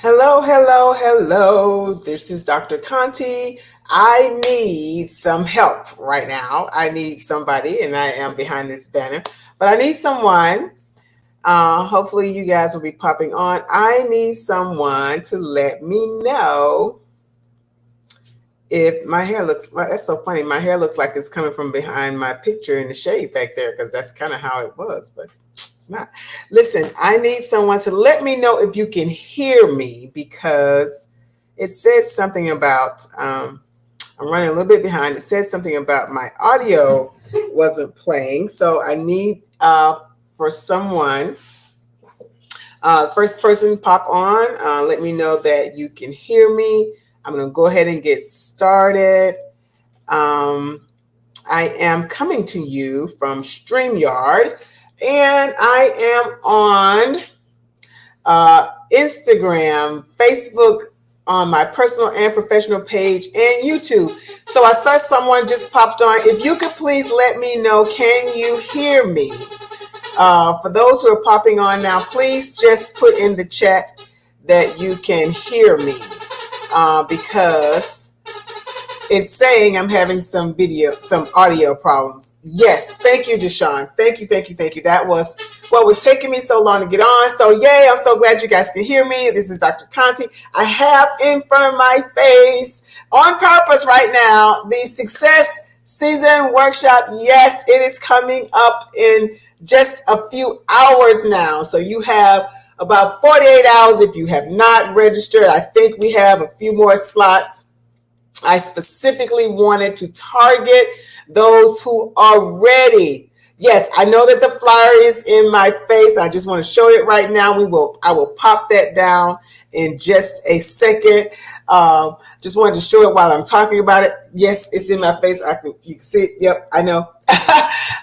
Hello, hello, hello. This is Dr. Conti. I need some help right now. I need somebody, and I am behind this banner, but I need someone. Hopefully, you guys will be popping on. I need someone to let me know if my hair looks. Well, that's so funny. My hair looks like it's coming from behind my picture in the shade back there because that's kind of how it was, but it's not. Listen, I need someone to let me know if you can hear me because it says something about, I'm running a little bit behind. It says something about my audio wasn't playing. So I need for someone, first person pop on, let me know that you can hear me. I'm going to go ahead and get started. Um, I am coming to you from StreamYard, and I am on Instagram, Facebook, on my personal and professional page, and YouTube. So I saw someone just popped on. If you could please let me know, can you hear me? For those who are popping on now, please just put in the chat that you can hear me because it's saying I'm having some audio problems. Yes, thank you, Deshaun. Thank you. That was what was taking me so long to get on. So yay, I'm so glad you guys can hear me. This is Dr. Conti. I have in front of my face, on purpose right now, the Success Season Workshop. Yes, it is coming up in just a few hours now. So you have about 48 hours if you have not registered. I think we have a few more slots. I specifically wanted to target those who are ready. Yes, I know that the flyer is in my face. I just want to show it right now. I will pop that down in just a second. Just wanted to show it while I'm talking about it. Yes, it's in my face. You can see it. Yep, I know.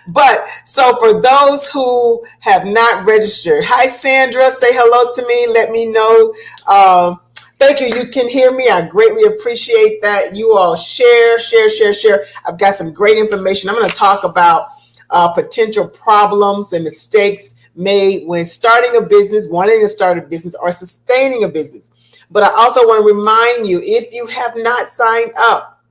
But so for those who have not registered, hi Sandra, say hello to me. Let me know. Thank you. You can hear me. I greatly appreciate that. You all share. I've got some great information. I'm going to talk about potential problems and mistakes made when starting a business, wanting to start a business, or sustaining a business. But I also want to remind you, if you have not signed up,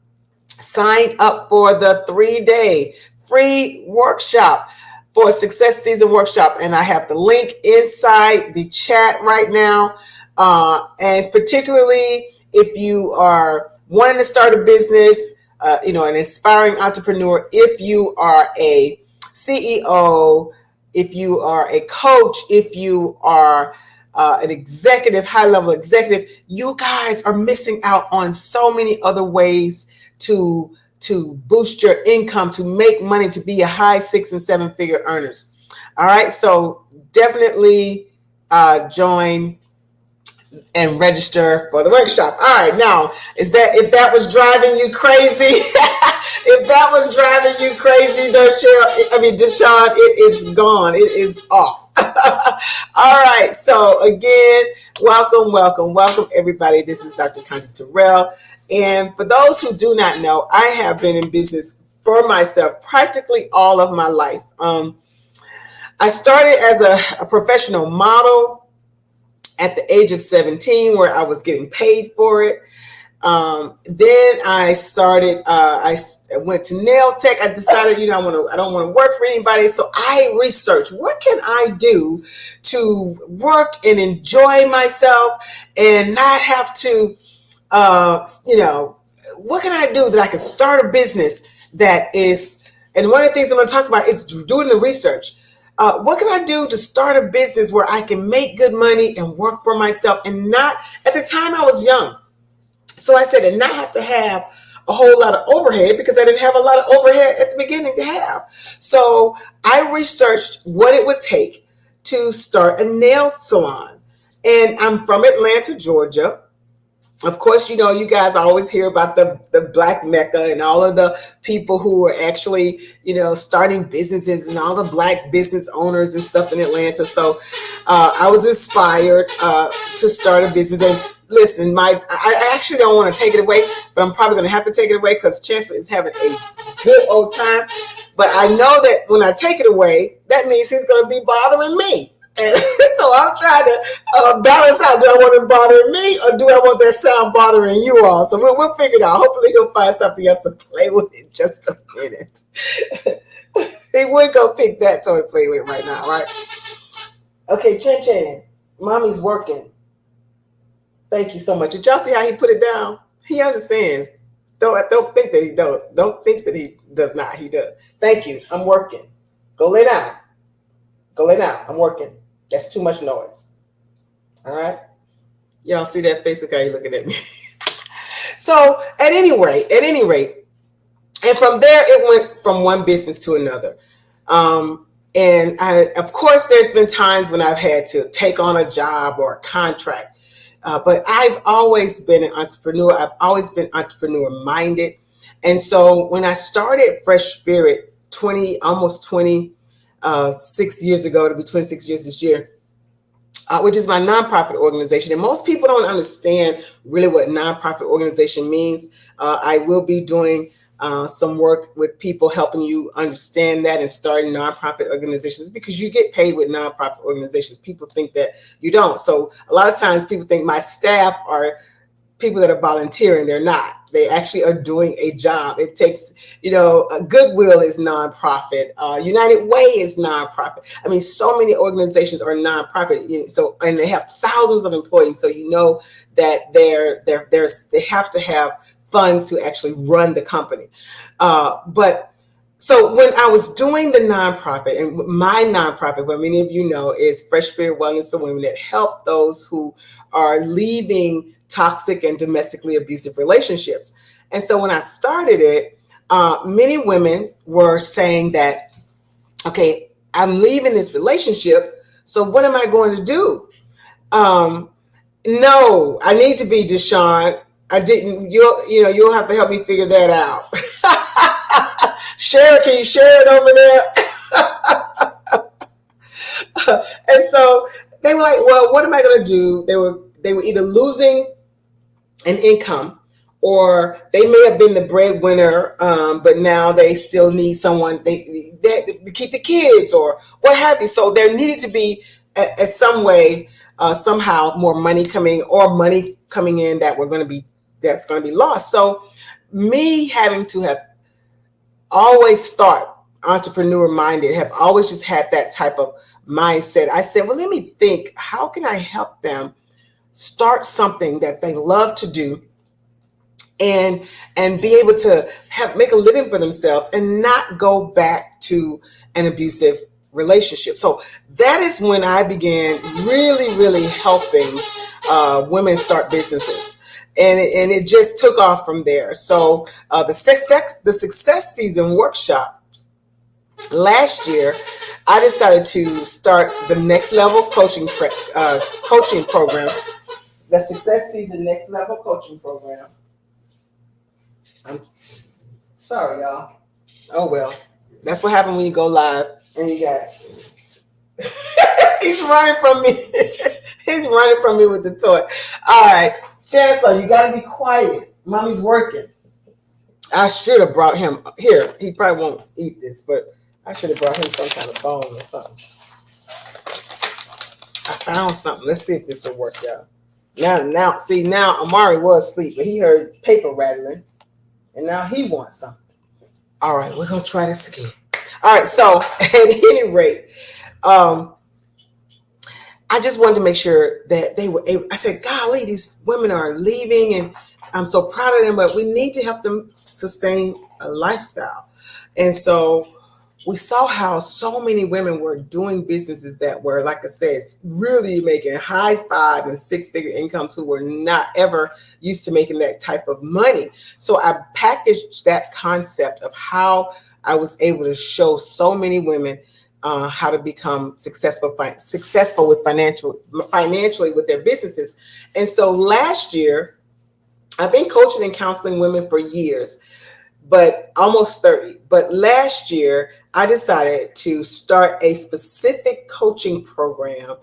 sign up for the 3-day free workshop for Success Season Workshop. And I have the link inside the chat right now. And particularly if you are wanting to start a business, an inspiring entrepreneur, if you are a CEO, if you are a coach, if you are an executive, high-level executive, you guys are missing out on so many other ways to boost your income, to make money, to be a high 6- and 7-figure earners. All right, so definitely join and register for the workshop. All right, now if that was driving you crazy, Deshaun, it is gone. It is off. All right, so again, welcome everybody. This is Dr. Conti Terrell, and for those who do not know, I have been in business for myself practically all of my life. I started as a professional model at the age of 17, where I was getting paid for it. Then I started, I went to nail tech. I decided, I don't want to work for anybody. So I researched, what can I do to work and enjoy myself and not have to, what can I do that I can start a business that is, and one of the things I'm going to talk about is doing the research. What can I do to start a business where I can make good money and work for myself and not, at the time I was young. So I said, and not have to have a whole lot of overhead because I didn't have a lot of overhead at the beginning to have. So I researched what it would take to start a nail salon. And I'm from Atlanta, Georgia. Of course, you guys always hear about the Black Mecca and all of the people who are actually, starting businesses and all the Black business owners and stuff in Atlanta. So I was inspired to start a business. And listen, I actually don't want to take it away, but I'm probably going to have to take it away because Chancellor is having a good old time. But I know that when I take it away, that means he's going to be bothering me. And so I'm trying to balance out, do I want him bothering me or do I want that sound bothering you all? So we'll figure it out. Hopefully he'll find something else to play with in just a minute. He would go pick that toy to play with right now, right? Okay, Chin Chin, mommy's working. Thank you so much. Did y'all see how he put it down? He understands. Don't think that he don't. Don't think that he does not. He does. Thank you. I'm working. Go lay down. Go lay down. I'm working. That's too much noise. All right. Y'all see that face? Look how you looking at me. So at any rate, and from there it went from one business to another. And of course, there's been times when I've had to take on a job or a contract. But I've always been an entrepreneur. I've always been entrepreneur minded. And so when I started Fresh Spirit almost 26 years ago, to be 26 years this year, which is my nonprofit organization. And most people don't understand really what nonprofit organization means. I will be doing some work with people helping you understand that and starting nonprofit organizations, because you get paid with nonprofit organizations. People think that you don't. So a lot of times people think my staff are people that are volunteering. They're not. They actually are doing a job. It takes, Goodwill is nonprofit. United Way is nonprofit. I mean, so many organizations are nonprofit. So, and they have thousands of employees. So you know that they have to have funds to actually run the company. But so when I was doing the nonprofit, and my nonprofit, what many of you know, is Fresh Spirit Wellness for Women, that help those who are leaving toxic and domestically abusive relationships. And so when I started it, many women were saying that, okay, I'm leaving this relationship, so what am I going to do? No, I need to be Deshawn. I didn't. You'll have to help me figure that out. Share, can you share it over there? And so they were like, well, what am I going to do? They were either losing an income, or they may have been the breadwinner, but now they still need someone they to keep the kids or what have you. So there needed to be at some way, somehow more money coming in that's going to be lost. So me having to have always thought entrepreneur minded, have always just had that type of mindset. I said, well, let me think, how can I help them start something that they love to do and be able to make a living for themselves and not go back to an abusive relationship. So that is when I began really helping women start businesses. And it just took off from there. So the success season workshops last year, I decided to start the next level coaching program. The Success Season Next Level Coaching Program. I'm sorry, y'all. Oh well, that's what happened when you go live and you got. He's running from me. He's running from me with the toy. All right, Chancellor, you got to be quiet. Mommy's working. I should have brought him here. He probably won't eat this, but I should have brought him some kind of bone or something. I found something. Let's see if this will work, y'all. Now Amari was asleep, but he heard paper rattling, and now he wants something. All right, we're gonna try this again. All right, so at any rate, I just wanted to make sure that they were able. I said, golly, these women are leaving, and I'm so proud of them, but we need to help them sustain a lifestyle. And so we saw how so many women were doing businesses that were, like I said, really making high 5 and 6-figure incomes, who were not ever used to making that type of money. So I packaged that concept of how I was able to show so many women how to become successful with financially with their businesses. And so last year, I've been coaching and counseling women for years, but almost 30. But last year, I decided to start a specific coaching program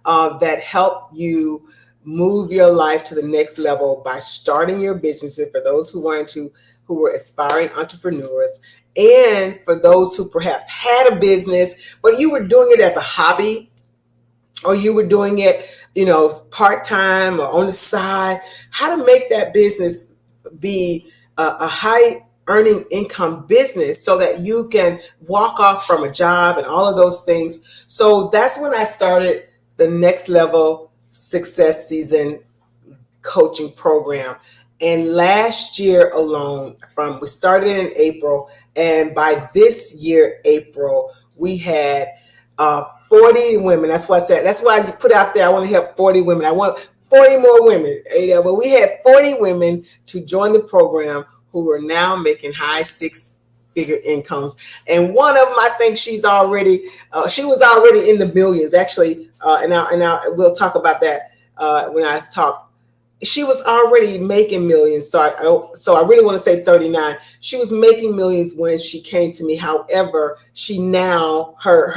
that helped you move your life to the next level by starting your businesses for those who were aspiring entrepreneurs, and for those who perhaps had a business, but you were doing it as a hobby. or you were doing it, part-time or on the side, how to make that business be a high earning income business so that you can walk off from a job and all of those things. So that's when I started the Next Level Success Season coaching program. And last year alone, we started in April, and by this year, April, we had 40 women. That's why I said, that's why I put out there, I want to help 40 women. I want 40 more women. But we had 40 women to join the program who are now making high six-figure incomes. And one of them, I think she was already in the millions, actually. And we'll talk about that when I talk. She was already making millions. So I really want to say 39. She was making millions when she came to me. However, she now,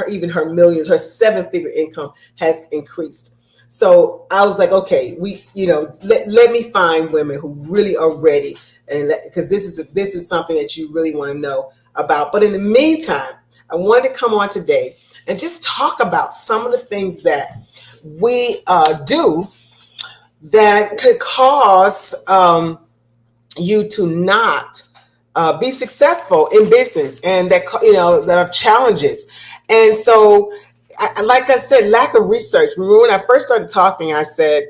even her millions, her seven-figure income has increased. So I was like, okay, let me find women who really are ready, and because this is something that you really want to know about. But in the meantime, I wanted to come on today and just talk about some of the things that we do that could cause you to not be successful in business, and that there are challenges. And so, like I said, lack of research. Remember when I first started talking, I said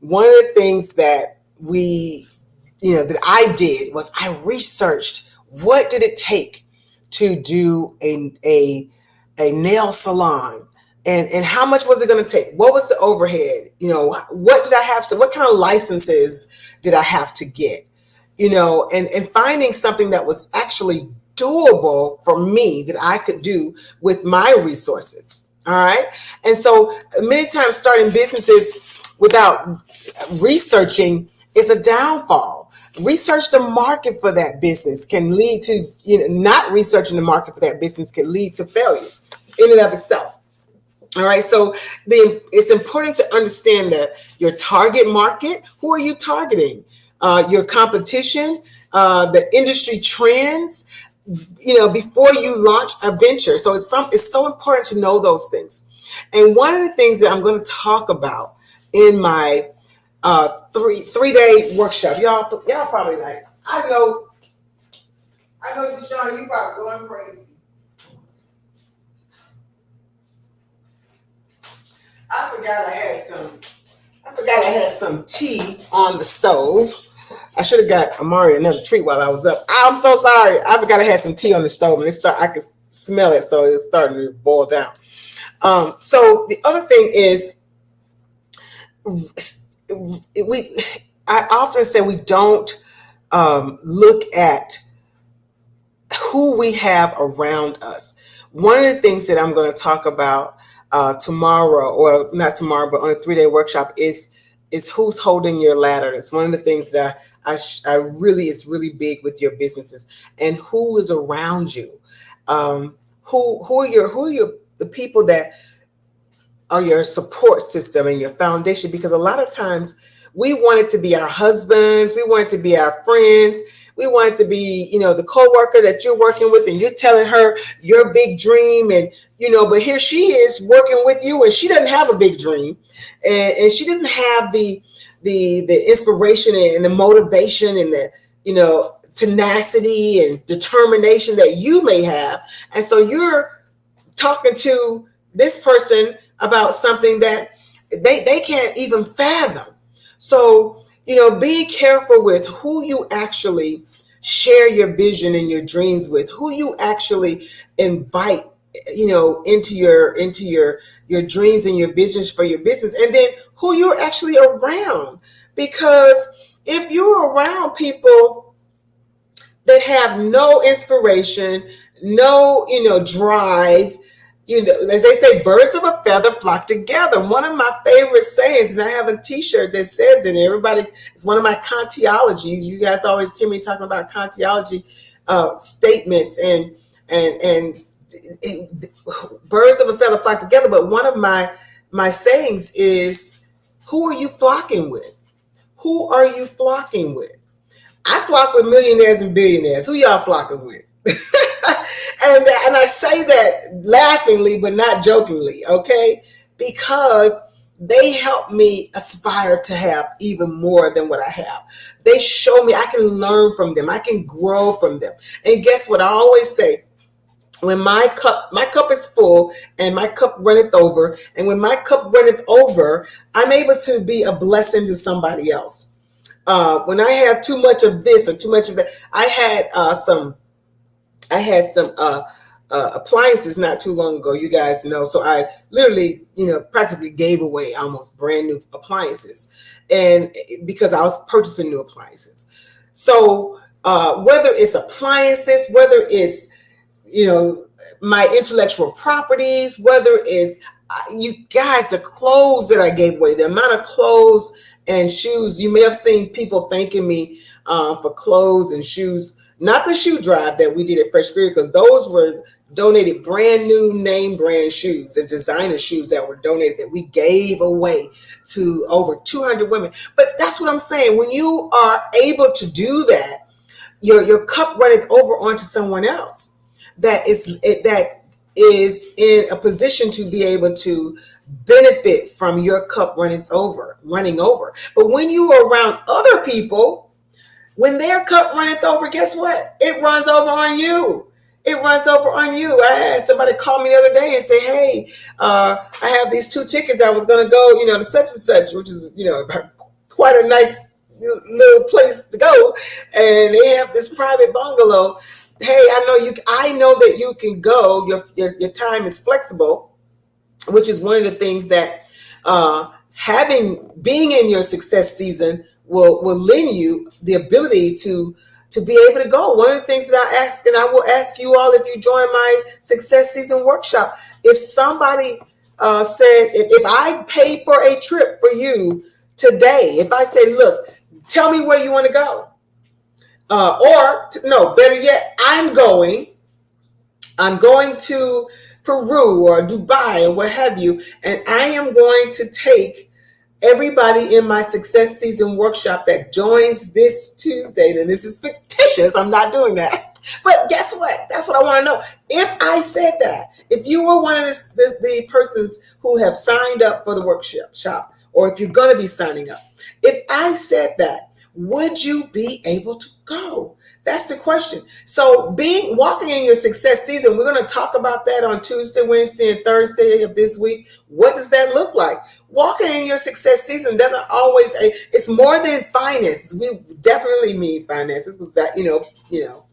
one of the things that that I did was I researched what did it take to do a nail salon. And how much was it going to take? What was the overhead? What did I have to, what kind of licenses did I have to get? And finding something that was actually doable for me that I could do with my resources. All right. And so many times starting businesses without researching is a downfall. Research the market for that business can lead to, not researching the market for that business can lead to failure in and of itself. All right, so it's important to understand that your target market, who are you targeting? Your competition, the industry trends, before you launch a venture. So it's so important to know those things. And one of the things that I'm going to talk about in my three-day workshop, y'all probably like, I know, Deshaun, you probably going crazy. I forgot I had some tea on the stove. I should have got Amari another treat while I was up. I'm so sorry. I forgot I had some tea on the stove, and I could smell it, so it's starting to boil down. So the other thing is, I often say we don't look at who we have around us. One of the things that I'm going to talk about tomorrow, or not tomorrow, but on a 3-day workshop is who's holding your ladder. It's one of the things that I really is really big with your businesses, and who is around you. Who are the people that are your support system and your foundation? Because a lot of times we want it to be our husbands, we want it to be our friends, we want it to be, the coworker that you're working with, and you're telling her your big dream, and but here she is working with you, and she doesn't have a big dream, and she doesn't have the inspiration and the motivation and the tenacity and determination that you may have. And so you're talking to this person about something that they can't even fathom. So be careful with who you actually share your vision and your dreams with, who you actually invite into your dreams and your visions for your business, and then who you're actually around. Because if you're around people that have no inspiration, no drive, as they say, birds of a feather flock together. One of my favorite sayings, and I have a t-shirt that says it, everybody, it's one of my Kantiologies. You guys always hear me talking about Kantiology statements, and birds of a feather flock together. But one of my sayings is, who are you flocking with? Who are you flocking with? I flock with millionaires and billionaires. Who y'all flocking with? And I say that laughingly, but not jokingly, okay? because they help me aspire to have even more than what I have. They show me I can learn from them. I can grow from them. And guess what? I always say, when my cup is full and my cup runneth over, and when my cup runneth over, I'm able to be a blessing to somebody else. When I have too much of this or too much of that, I had some appliances not too long ago, you guys know. So I literally, practically gave away almost brand new appliances, and because I was purchasing new appliances. So whether it's appliances, whether it's my intellectual properties, whether it's you guys, the clothes that I gave away, the amount of clothes and shoes. You may have seen people thanking me for clothes and shoes. Not the shoe drive that we did at Fresh Spirit, because those were donated brand new name brand shoes and designer shoes that were donated that we gave away to over 200 women. But that's what I'm saying. When you are able to do that, your cup runneth over onto someone else that is in a position to be able to benefit from your cup running over. But when you are around other people, when their cup runneth over, guess what? It runs over on you. It runs over on you. I had somebody call me the other day and say, hey, I have these 2 tickets. I was going to go, to such and such, which is, quite a nice little place to go. And they have this private bungalow. Hey, I know that you can go. Your time is flexible, which is one of the things that being in your success season will lend you the ability to be able to go. One of the things that I ask, and I will ask you all if you join my success season workshop, if somebody said, if I paid for a trip for you today, if I say, look, tell me where you want to go. No, better yet, I'm going to Peru or Dubai or what have you, and I am going to take everybody in my success season workshop that joins this Tuesday. And this is fictitious. I'm not doing that. But guess what? That's what I want to know. If I said that, if you were one of the persons who have signed up for the workshop, or if you're going to be signing up, if I said that, would you be able to go? That's the question. So walking in your success season, we're going to talk about that on Tuesday, Wednesday, and Thursday of this week. What does that look like? Walking in your success season doesn't always, it's more than finances. We definitely mean finances, because that,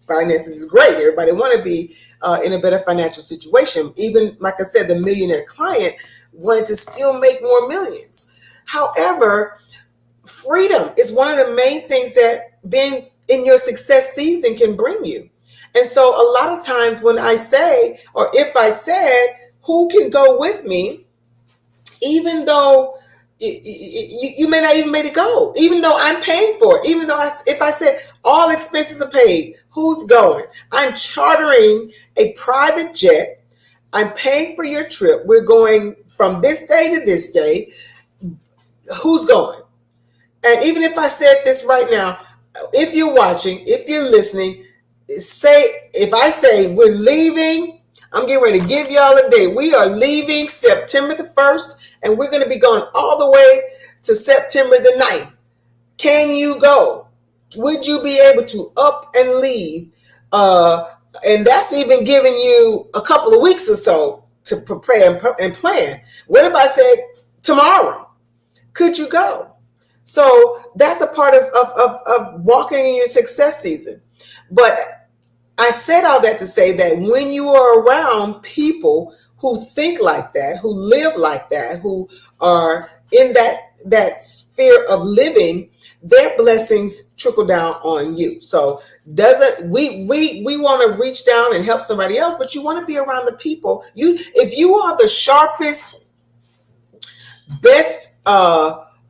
finances is great. Everybody want to be in a better financial situation. Even, like I said, the millionaire client wanted to still make more millions. However, freedom is one of the main things that being in your success season can bring you. And so a lot of times when I say, or if I said, who can go with me, even though you may not even make it go, even though I'm paying for it, even though if I said all expenses are paid, who's going? I'm chartering a private jet. I'm paying for your trip. We're going from this day to this day. Who's going? And even if I said this right now, if you're watching, if you're listening, if I say we're leaving, I'm getting ready to give y'all a date. We are leaving September the 1st, and we're going to be going all the way to September the 9th. Can you go? Would you be able to up and leave? And that's even giving you a couple of weeks or so to prepare and plan. What if I said tomorrow? Could you go? So that's a part of walking in your success season. But I said all that to say that when you are around people who think like that, who live like that, who are in that sphere of living, their blessings trickle down on you. So we want to reach down and help somebody else, but you want to be around the people. If you are the sharpest, best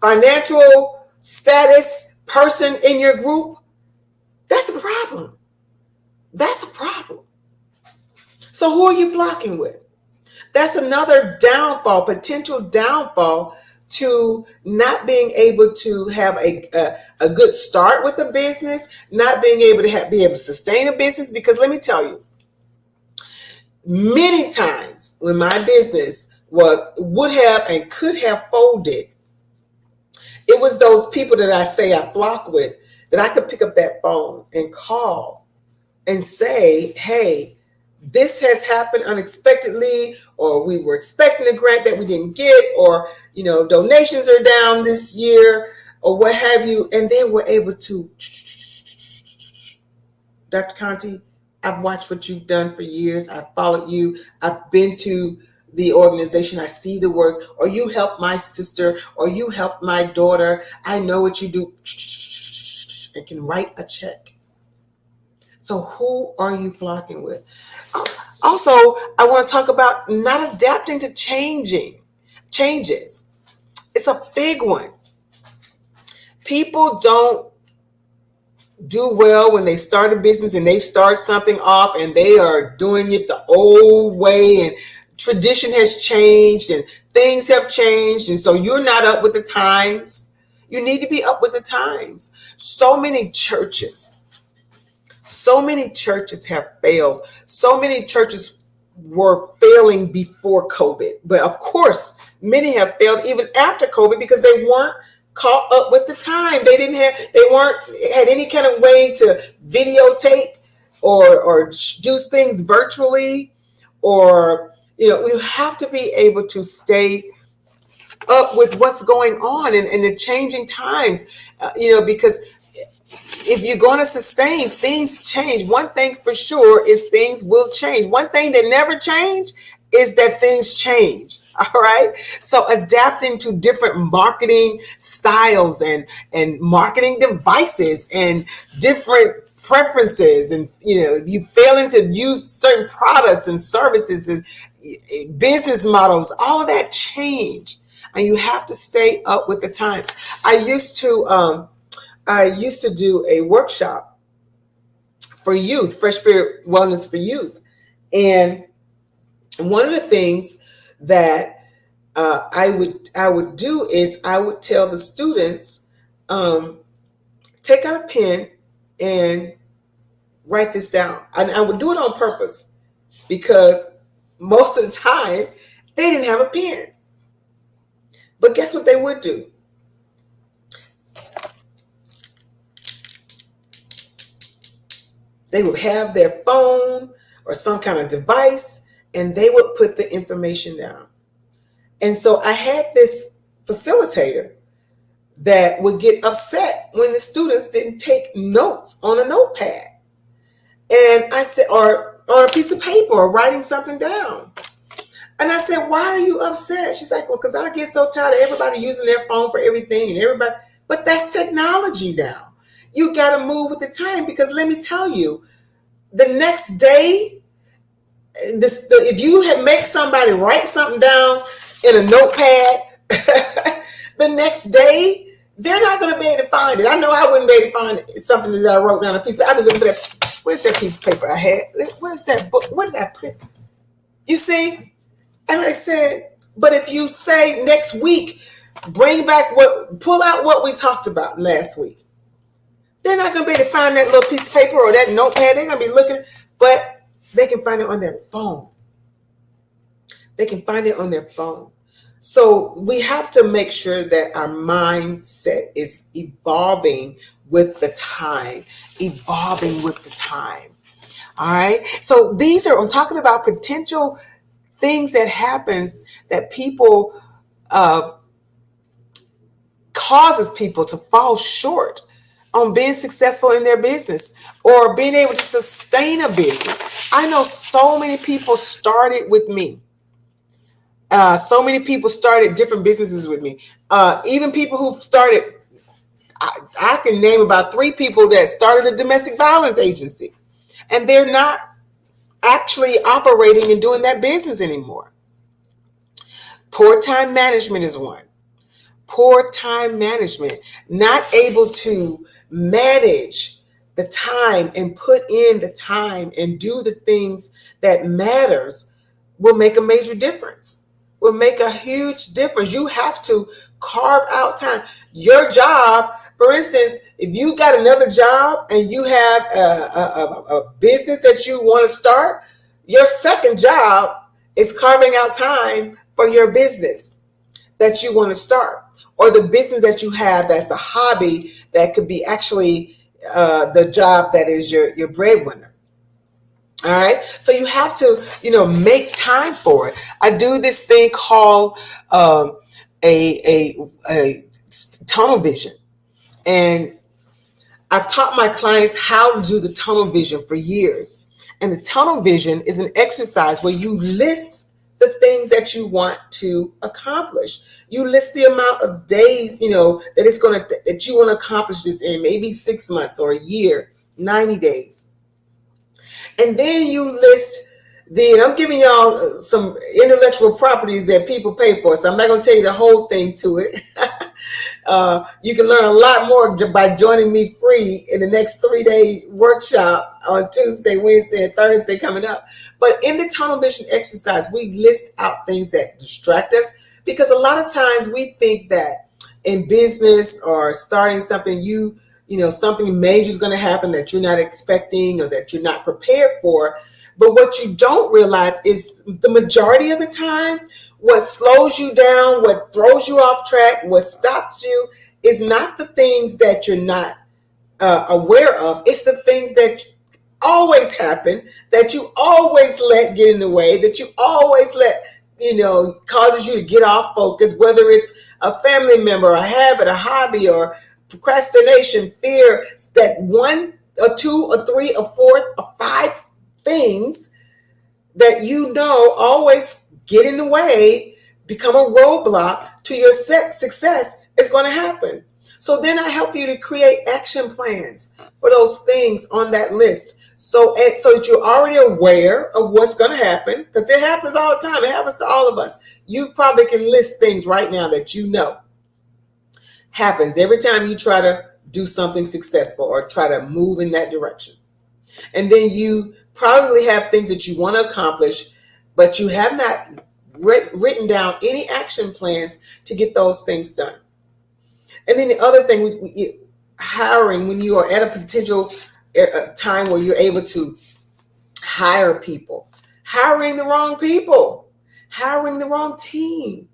financial status person in your group, that's a problem. That's a problem. So who are you flocking with? That's another downfall, potential downfall to not being able to have a good start with a business, not being able to be able to sustain a business. Because let me tell you, many times when my business would have and could have folded, it was those people that I say I flock with, that I could pick up that phone and call and say, hey, this has happened unexpectedly, or we were expecting a grant that we didn't get, or donations are down this year, or what have you. And they were able to, Dr. Conti, I've watched what you've done for years. I've followed you. I've been to the organization. I see the work. Or you helped my sister, or you helped my daughter. I know what you do. And can write a check. So who are you flocking with? Also, I want to talk about not adapting to changes. It's a big one. People don't do well when they start a business and they start something off and they are doing it the old way, and tradition has changed and things have changed, and so you're not up with the times. You need to be up with the times. So many churches have failed. So many churches were failing before COVID, but of course many have failed even after COVID because they weren't caught up with the time. They weren't had any kind of way to videotape or do things virtually, or you have to be able to stay up with what's going on in the changing times, because if you're going to sustain, things change. One thing for sure is things will change. One thing that never change is that things change. All right. So adapting to different marketing styles and marketing devices and different preferences, and you failing to use certain products and services and business models, all of that change, and you have to stay up with the times. I used to do a workshop for youth, Fresh Spirit Wellness for Youth, and one of the things that I would do is I would tell the students, take out a pen and write this down. And I would do it on purpose because most of the time they didn't have a pen. But guess what they would do? They would have their phone or some kind of device, and they would put the information down. And so I had this facilitator that would get upset when the students didn't take notes on a notepad. And I said, or a piece of paper, or writing something down. And I said, why are you upset? She's like, well, because I get so tired of everybody using their phone for everything and everybody. But that's technology now. You got to move with the time, because let me tell you, the next day, if you make somebody write something down in a notepad, the next day, they're not going to be able to find it. I know I wouldn't be able to find something that I wrote down a piece. I'd be looking for that. Where's that piece of paper I had? Where's that book? What did I put? You see? And I said, but if you say next week, pull out what we talked about last week, they're not going to be able to find that little piece of paper or that notepad. They're going to be looking, but they can find it on their phone. They can find it on their phone. So we have to make sure that our mindset is evolving with the time. All right. So I'm talking about potential things that happens that people causes people to fall short on being successful in their business or being able to sustain a business. I know so many people started with me. So many people started different businesses with me. Even people who started, I can name about 3 people that started a domestic violence agency, and they're not actually operating and doing that business anymore. Poor time management is one. Poor time management, not able to manage the time and put in the time and do the things that matters will make a major difference, will make a huge difference. You have to carve out time. Your job, for instance, if you got another job and you have a business that you want to start, your second job is carving out time for your business that you want to start, or the business that you have that's a hobby that could be actually the job that is your breadwinner. All right. So you have to, make time for it. I do this thing called a tunnel vision. And I've taught my clients how to do the tunnel vision for years. And the tunnel vision is an exercise where you list the things that you want to accomplish. You list the amount of days, that you want to accomplish this in, maybe 6 months or a year, 90 days. And then you list and I'm giving y'all some intellectual properties that people pay for. So I'm not going to tell you the whole thing to it. You can learn a lot more by joining me free in the next 3-day workshop on Tuesday, Wednesday, and Thursday coming up. But in the tunnel vision exercise, we list out things that distract us, because a lot of times we think that in business or starting something, something major is going to happen that you're not expecting or that you're not prepared for. But what you don't realize is the majority of the time, what slows you down, what throws you off track, what stops you is not the things that you're not aware of. It's the things that always happen, that you always let get in the way, that you always let, causes you to get off focus, whether it's a family member, a habit, a hobby, or procrastination, fear, that one or two or three or four or five things that always get in the way, become a roadblock to your success is going to happen. So then I help you to create action plans for those things on that list. So that you're already aware of what's going to happen, because it happens all the time. It happens to all of us. You probably can list things right now that happens every time you try to do something successful or try to move in that direction. And then you probably have things that you want to accomplish, but you have not written down any action plans to get those things done. And then the other thing, hiring, when you are at a potential time where you're able to hire people, hiring the wrong people, hiring the wrong team.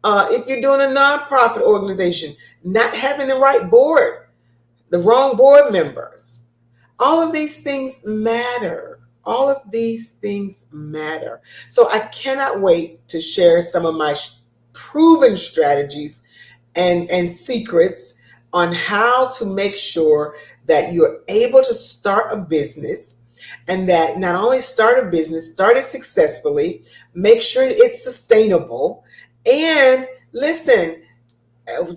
If you're doing a nonprofit organization, not having the right board, the wrong board members. All of these things matter. All of these things matter. So I cannot wait to share some of my proven strategies and secrets on how to make sure that you're able to start a business, and that not only start a business, start it successfully, make sure it's sustainable. And listen,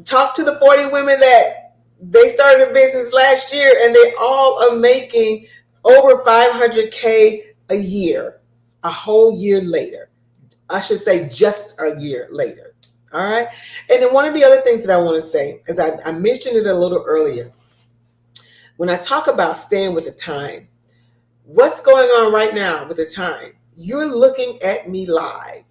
talk to the 40 women that they started a business last year and they all are making over $500K a year, a whole year later. I should say just a year later. All right. And then one of the other things that I want to say, as I mentioned it a little earlier, when I talk about staying with the time, what's going on right now with the time? You're looking at me live.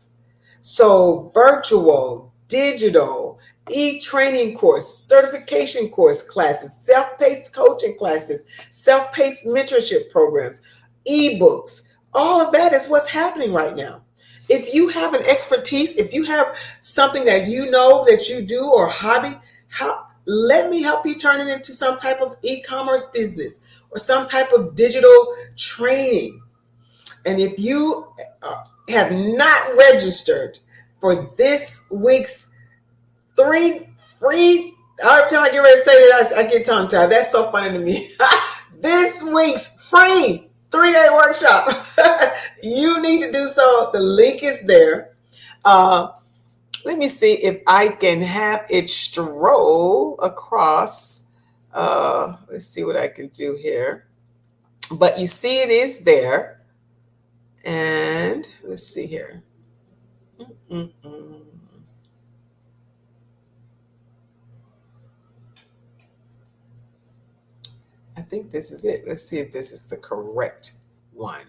So virtual, digital, e-training course, certification course classes, self-paced coaching classes, self-paced mentorship programs, ebooks, all of that is what's happening right now. If you have an expertise, if you have something that that you do, or hobby, let me help you turn it into some type of e-commerce business or some type of digital training. And if you have not registered for this week's 3 free, every time I get ready to say that, I get tongue tied. That's so funny to me. This week's free 3-day workshop, you need to do so. The link is there. Let me see if I can have it stroll across. Let's see what I can do here. But you see it is there. And let's see here. I think this is it. Let's see if this is the correct one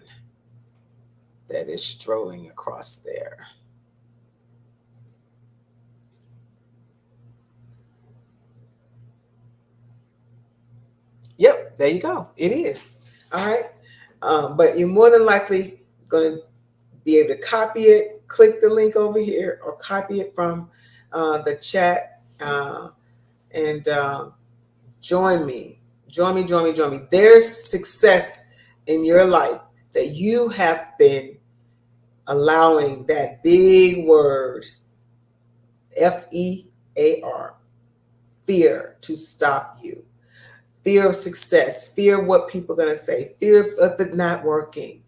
that is strolling across there. Yep, there you go. It is. All right. But you're more than likely going to be able to copy it, click the link over here or copy it from the chat and join me. Join me, join me, join me. There's success in your life that you have been allowing that big word, F-E-A-R, fear, to stop you. Fear of success, fear of what people are going to say, fear of it not working.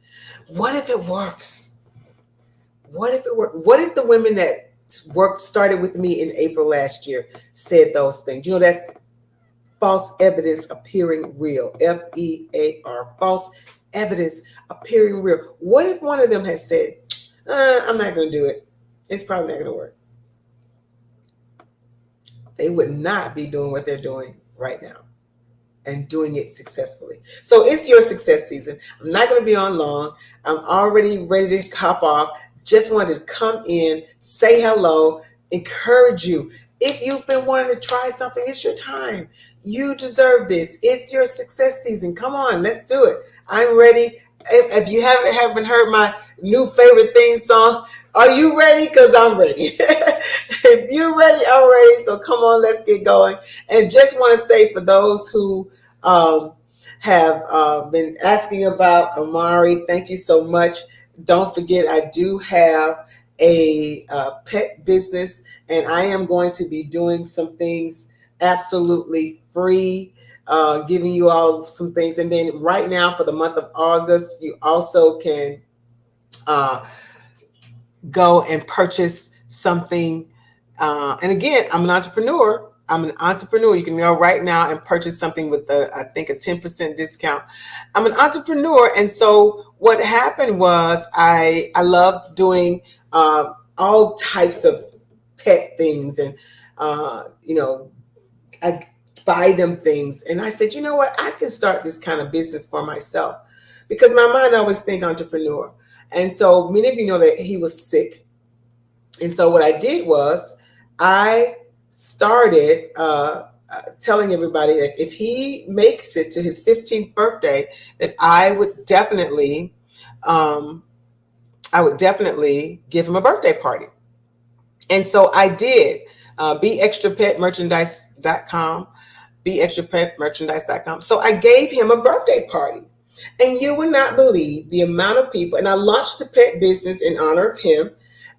What if it works? What if it works? What if the women that started with me in April last year said those things? You know, that's false evidence appearing real. F-E-A-R, false evidence appearing real. What if one of them has said, I'm not going to do it. It's probably not going to work. They would not be doing what they're doing right now and doing it successfully. So it's your success season. I'm not going to be on long. I'm already ready to hop off. Just wanted to come in, say hello, encourage you. If you've been wanting to try something, it's your time. You deserve this. It's your success season. Come on, let's do it. I'm ready. If you haven't heard my new favorite theme song, are you ready? Because I'm ready. If you're ready, I'm ready. So come on, let's get going. And just want to say for those who have been asking about Amari, thank you so much. Don't forget, I do have a pet business, and I am going to be doing some things absolutely free, giving you all some things. And then right now for the month of August, you also can go and purchase something. And again, I'm an entrepreneur. You can go right now and purchase something with I think a 10% discount. I'm an entrepreneur. And so what happened was I love doing all types of pet things. And, I buy them things. And I said, you know what? I can start this kind of business for myself, because my mind always think entrepreneur. And so many of you know that he was sick. And so what I did was I started telling everybody that if he makes it to his 15th birthday, that I would definitely give him a birthday party. And so I did. BeExtraPetMerchandise.com, BeExtraPetMerchandise.com. So I gave him a birthday party. And you would not believe the amount of people, and I launched a pet business in honor of him,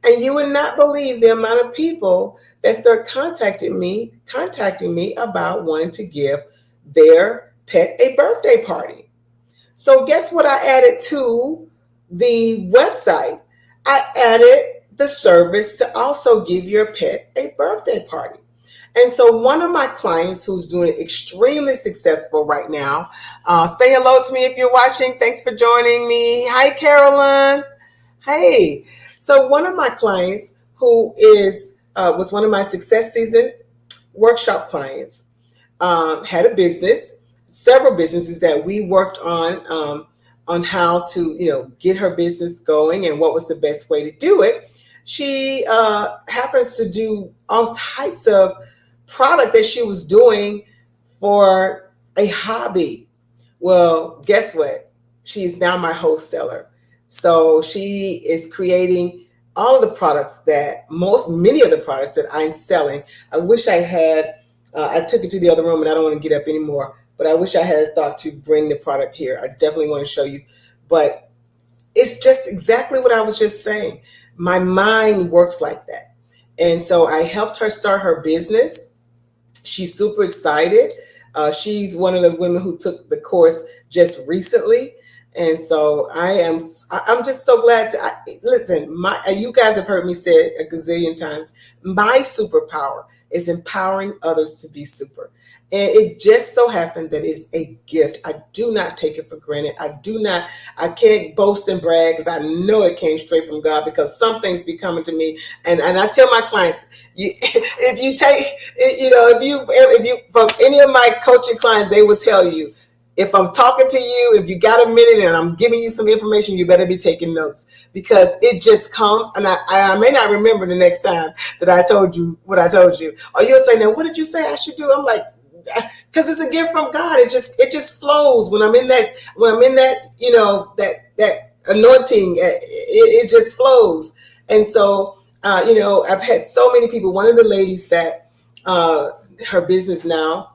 and you would not believe the amount of people that started contacting me about wanting to give their pet a birthday party. So guess what I added to the website? I added the service to also give your pet a birthday party. And so one of my clients who's doing it extremely successful right now, say hello to me if you're watching. Thanks for joining me. Hi, Carolyn. Hey. So one of my clients who was one of my success season workshop clients, had a business, several businesses that we worked on how to, get her business going and what was the best way to do it. She happens to do all types of product that she was doing for a hobby. Well, guess what? She is now my wholesaler. So she is creating all of the products many of the products that I'm selling. I wish I had, I took it to the other room and I don't want to get up anymore, but I wish I had thought to bring the product here. I definitely want to show you, but it's just exactly what I was just saying. My mind works like that. And so I helped her start her business. She's super excited. She's one of the women who took the course just recently. And so I'm just so glad listen, you guys have heard me say it a gazillion times. My superpower is empowering others to be super. And it just so happened that it's a gift. I do not take it for granted. I can't boast and brag because I know it came straight from God, because some things be coming to me. And I tell my clients, if you from any of my coaching clients, they will tell you, if I'm talking to you, if you got a minute and I'm giving you some information, you better be taking notes, because it just comes. And I may not remember the next time that I told you what I told you. Or you'll say, now, what did you say I should do? I'm like, because it's a gift from God. It just flows when I'm in that, that anointing. It just flows. And so, I've had so many people. One of the ladies that her business now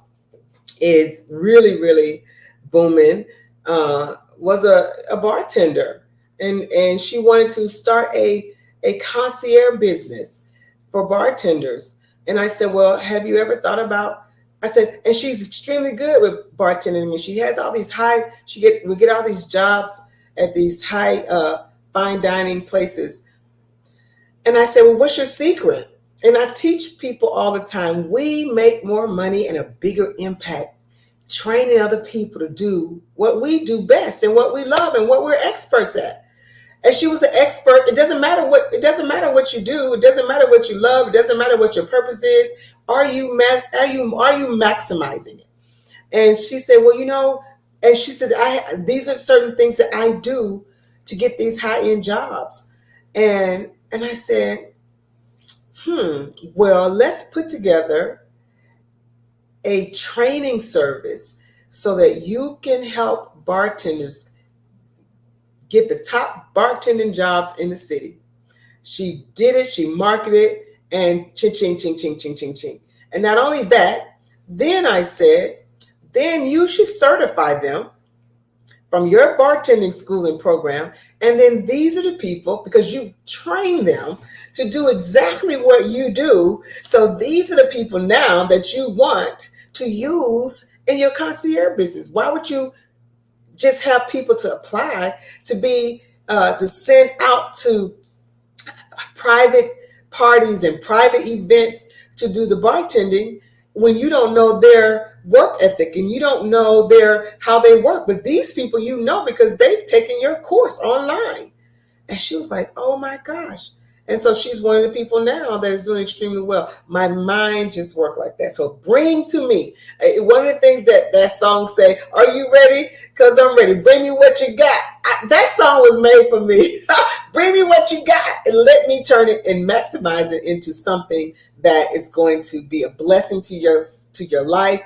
is really, really booming, was a bartender, and she wanted to start a concierge business for bartenders. And I said, well, have you ever thought about? I said, and she's extremely good with bartending, and she has all these we get all these jobs at these high fine dining places. And I said, well, what's your secret? And I teach people all the time, we make more money and a bigger impact training other people to do what we do best and what we love and what we're experts at. And she was an expert. It doesn't matter what you do. It doesn't matter what you love. It doesn't matter what your purpose is. Are you maximizing it? And she said, well, and she said, these are certain things that I do to get these high-end jobs. And I said, well, let's put together a training service so that you can help bartenders get the top bartending jobs in the city. She did it, she marketed it, and ching, ching, ching, ching, ching, ching, ching. And not only that, then I said, then you should certify them from your bartending schooling program. And then these are the people, because you train them to do exactly what you do. So these are the people now that you want to use in your concierge business. Why would you just have people to apply to send out to private parties and private events to do the bartending when you don't know their work ethic and you don't know how they work? But these people, because they've taken your course online. And she was like, oh my gosh. And so she's one of the people now that is doing extremely well. My mind just worked like that. So bring to me. One of the things that song say, are you ready? Because I'm ready. Bring me what you got. That song was made for me. Bring me what you got and let me turn it and maximize it into something that is going to be a blessing to your life,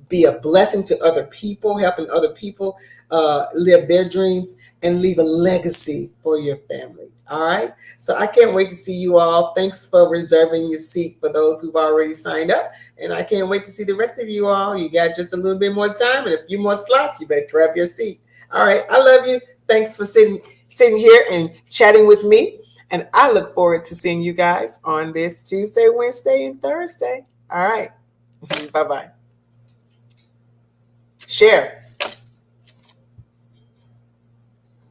be a blessing to other people, helping other people live their dreams and leave a legacy for your family. All right. So I can't wait to see you all. Thanks for reserving your seat for those who've already signed up. And I can't wait to see the rest of you all. You got just a little bit more time and a few more slots. You better grab your seat. All right. I love you. Thanks for sitting here and chatting with me. And I look forward to seeing you guys on this Tuesday, Wednesday, and Thursday. All right. Bye-bye. Share.